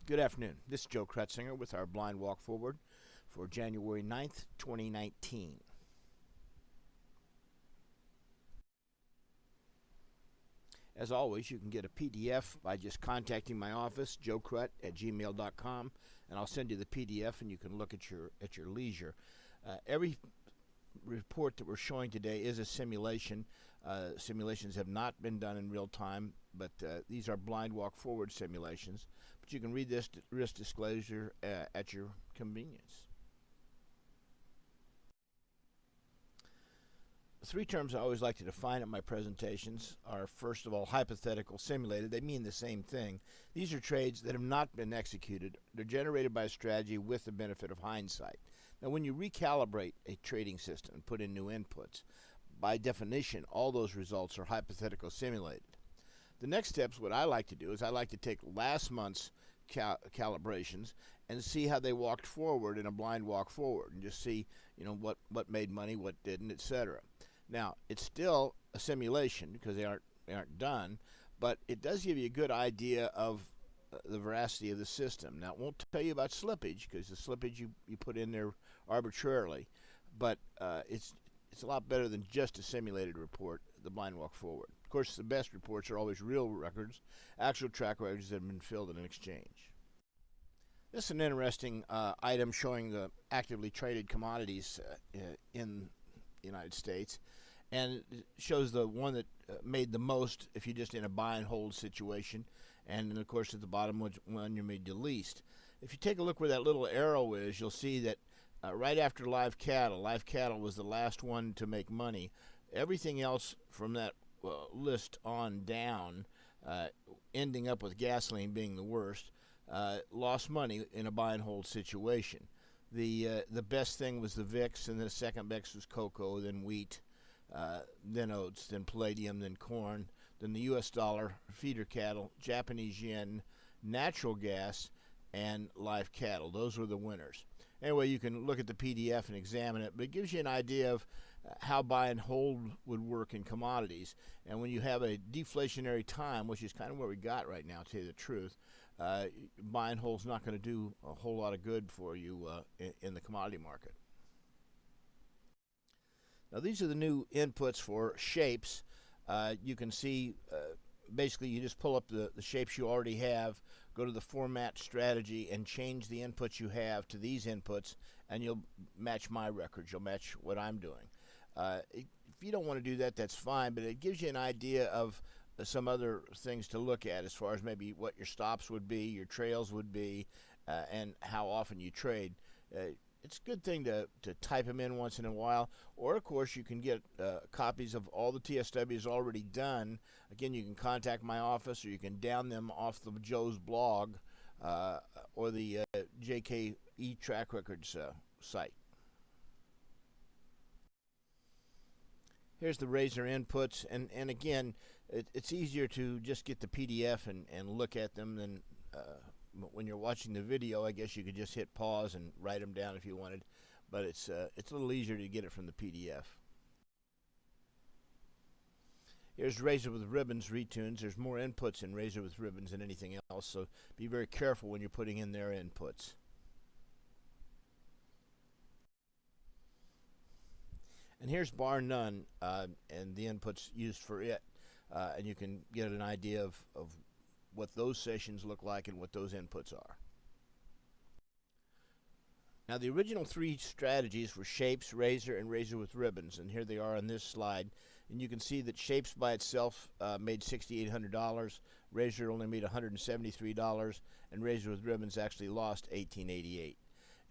Good afternoon. This is Joe Kretzinger with our blind walk forward for January 9th, 2019. As always, you can get a PDF by just contacting my office, joekret@gmail.com, and I'll send you the PDF and you can look at your leisure. Every report that we're showing today is a simulation. Simulations have not been done in real time, but these are blind walk forward simulations. But you can read this risk disclosure at your convenience. The three terms I always like to define in my presentations are, first of all, hypothetical, simulated. They mean the same thing. These are trades that have not been executed. They're generated by a strategy with the benefit of hindsight. Now, when you recalibrate a trading system and put in new inputs, by definition, all those results are hypothetical simulated. The next steps, what I like to do is I like to take last month's calibrations and see how they walked forward in a blind walk forward, and just see, what made money, what didn't, etc. Now, it's still a simulation because they aren't done, but it does give you a good idea of the veracity of the system. Now, it won't tell you about slippage because the slippage you put in there arbitrarily, but it's a lot better than just a simulated report, the blind walk forward. Of course, the best reports are always real records, actual track records that have been filled in an exchange. This is an interesting item showing the actively traded commodities in the United States, and it shows the one that made the most if you're just in a buy and hold situation, and then of course at the bottom one you made the least. If you take a look where that little arrow is, you'll see that right after live cattle was the last one to make money. Everything else from that list on down, ending up with gasoline being the worst, lost money in a buy and hold situation. The best thing was the VIX, and the second best was cocoa, then wheat, then oats, then palladium, then corn, then the US dollar, feeder cattle, Japanese yen, natural gas, and live cattle. Those were the winners. Anyway, you can look at the PDF and examine it, but it gives you an idea of how buy and hold would work in commodities. And when you have a deflationary time, which is kind of where we got right now, to tell you the truth, buy and hold's not going to do a whole lot of good for you in the commodity market. Now, these are the new inputs for shapes. You can see basically you just pull up the shapes you already have, go to the format strategy, and change the inputs you have to these inputs, and you'll match my records. You'll match what I'm doing. If you don't want to do that, that's fine, but it gives you an idea of some other things to look at as far as maybe what your stops would be, your trails would be, and how often you trade. It's a good thing to type them in once in a while, or of course you can get copies of all the TSWs already done. Again, you can contact my office, or you can down them off the Joe's blog or the JKE Track Records site. Here's the Razor inputs, and again, it's easier to just get the PDF and look at them than when you're watching the video. I guess you could just hit pause and write them down if you wanted, but it's a little easier to get it from the PDF. Here's Razor with Ribbons retunes. There's more inputs in Razor with Ribbons than anything else, so be very careful when you're putting in their inputs. And here's Bar None and the inputs used for it, and you can get an idea of what those sessions look like and what those inputs are. Now, the original three strategies were Shapes, Razor, and Razor with Ribbons, and here they are on this slide. And you can see that Shapes by itself made $6,800, Razor only made $173, and Razor with Ribbons actually lost $1,888.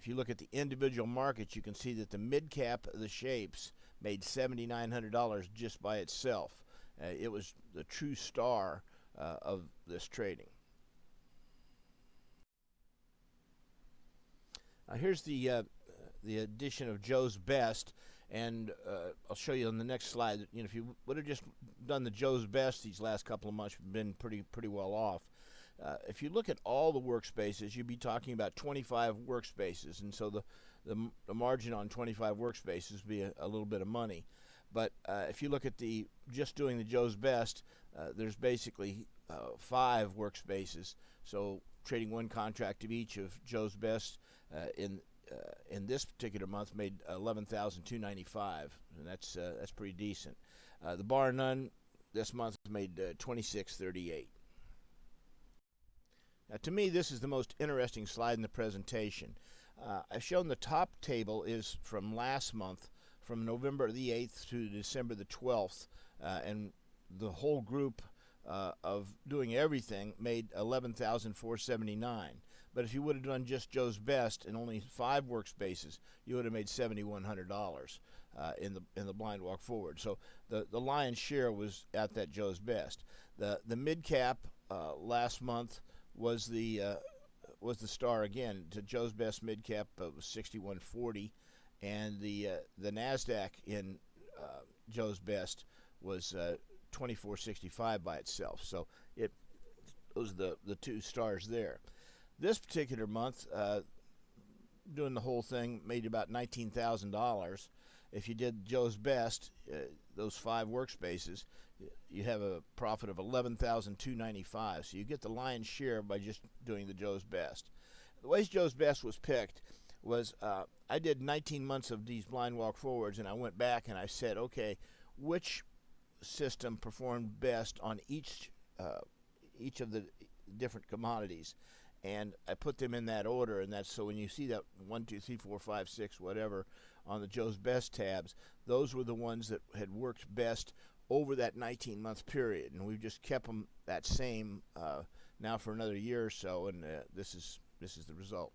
If you look at the individual markets, you can see that the mid-cap of the Shapes made $7,900 just by itself. It was the true star of this trading. Now, here's the addition of Joe's Best, and I'll show you on the next slide. If you would have just done the Joe's Best these last couple of months, you've been pretty well off. If you look at all the workspaces, you'd be talking about 25 workspaces, and so the margin on 25 workspaces would be a little bit of money. But if you look at just doing the Joe's Best, there's basically 5 workspaces. So trading one contract of each of Joe's Best in this particular month made $11,295, and that's pretty decent. The bar none this month made $26.38. Now, to me, this is the most interesting slide in the presentation. I've shown the top table is from last month, from November the 8th to December the 12th, and the whole group of doing everything made $11,479. But if you would have done just Joe's Best and only 5 workspaces, you would have made $7,100 in the blind walk forward. So the lion's share was at that Joe's Best. The mid cap last month was the star again. To Joe's Best mid cap was 6140, and the Nasdaq in Joe's Best was 2465 by itself. So it was the 2 stars there. This particular month, doing the whole thing made about $19,000. If you did Joe's Best, those 5 workspaces, you have a profit of $11,295. So you get the lion's share by just doing the Joe's Best. The way Joe's Best was picked was I did 19 months of these blind walk forwards, and I went back and I said, okay, which system performed best on each of the different commodities, and I put them in that order. And that's so when you see that 1, 2, 3, 4, 5, 6, whatever on the Joe's Best tabs, those were the ones that had worked best over that 19-month period, and we've just kept them that same now for another year or so, and this is the result.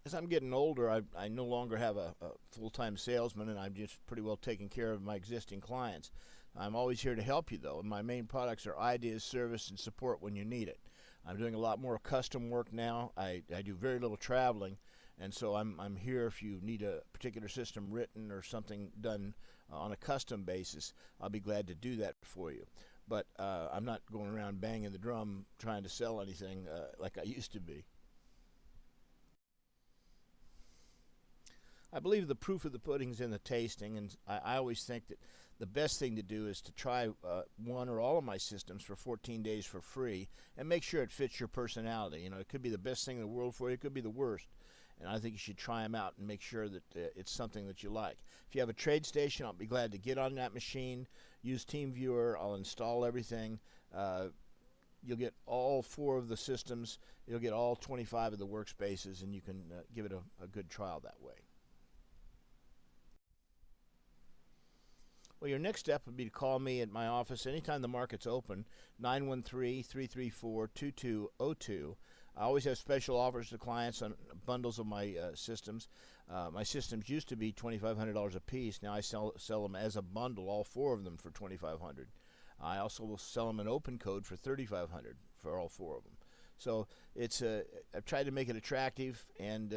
As I'm getting older, I no longer have a full-time salesman, and I'm just pretty well taking care of my existing clients. I'm always here to help you, though, and my main products are ideas, service, and support when you need it. I'm doing a lot more custom work now. I do very little traveling, and so I'm here if you need a particular system written or something done on a custom basis. I'll be glad to do that for you. But I'm not going around banging the drum trying to sell anything like I used to be. I believe the proof of the pudding's in the tasting, and I always think that the best thing to do is to try one or all of my systems for 14 days for free and make sure it fits your personality. You know, it could be the best thing in the world for you, it could be the worst. And I think you should try them out and make sure that it's something that you like. If you have a trade station, I'll be glad to get on that machine, use TeamViewer, I'll install everything. You'll get all 4 of the systems, you'll get all 25 of the workspaces, and you can give it a good trial that way. Well, your next step would be to call me at my office anytime the market's open, 913-334-2202. I always have special offers to clients on bundles of my systems. My systems used to be $2,500 a piece. Now I sell them as a bundle, all 4 of them for $2,500. I also will sell them an open code for $3,500 for all 4 of them. So it's I've tried to make it attractive and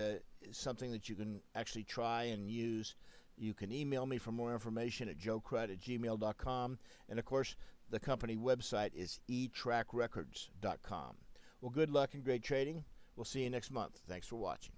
something that you can actually try and use. You can email me for more information at joecrud@gmail.com. And, of course, the company website is etrackrecords.com. Well, good luck and great trading. We'll see you next month. Thanks for watching.